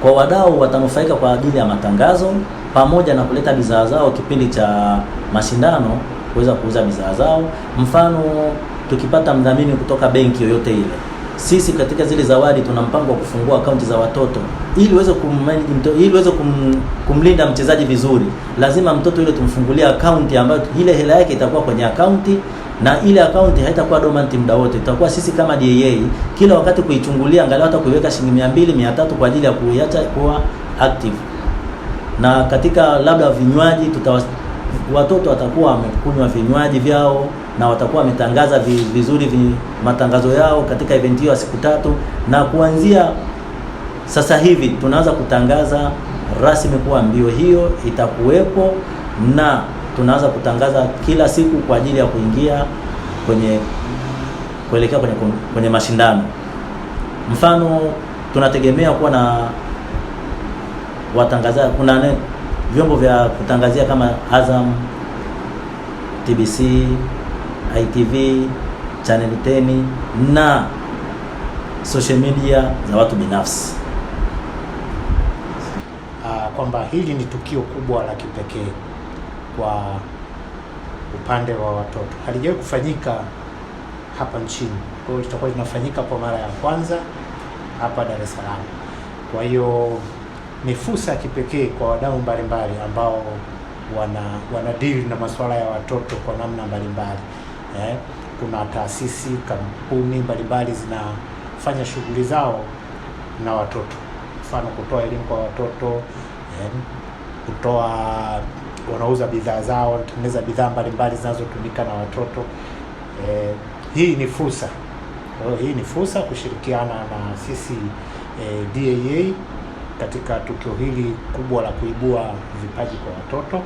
Kwa wadau watanufaika kwa ajili ya matangazo pamoja na kuleta bidhaa zao kipindi cha mashindano, kuweza kuuza bidhaa zao. Mfano, tukipata mdhamini kutoka benki yoyote ile, sisi katika zile zawadi tuna mpango wa kufungua akaunti za watoto ili uweze kumlinda mchezaji vizuri. Lazima mtoto yule tumfungulie akaunti ambayo ile hela yake itakuwa kwenye akaunti, na ile akaunti haitakuwa dormant muda wote. Itakuwa sisi kama DAA kila wakati kuichungulia, angalau hata kuiweka shilingi 200 300 kwa ajili ya kuiacha kuwa active. Na katika labda vinywaji, watoto watakuwa wamekunywa vinywaji vyao na watakuwa wametangaza vizuri matangazo yao katika event hiyo ya siku 3, na kuanzia sasa hivi tunaanza kutangaza rasmi kuwa mbio hiyo itakuwepo, na tunaanza kutangaza kila siku kwa ajili ya kuingia kuelekea kwenye mashindano. Mfano, tunategemea kuwa na watangazaji, kuna vyombo vya kutangazia kama Azam, TBC, ITV, Channel 10 na social media za watu binafsi. Kwamba hili ni tukio kubwa la kipekee kwa upande wa watoto, halijawahi kufanyika hapa nchini. Kwa hiyo litakuwa linafanyika kwa mara ya kwanza hapa Dar es Salaam. Kwa hiyo ni fursa ya kipekee kwa wadau mbalimbali ambao wana deal na masuala ya watoto kwa namna mbalimbali. Kuna taasisi, kampuni mbalimbali zinafanya shughuli zao na watoto, mfano kutoa elimu kwa watoto, wanauza bidhaa zao, wanatengeneza bidhaa mbalimbali zinazotumika na watoto. Hii ni fursa. Hii ni fursa kushirikiana na sisi DAA katika tukio hili kubwa la kuibua vipaji kwa watoto.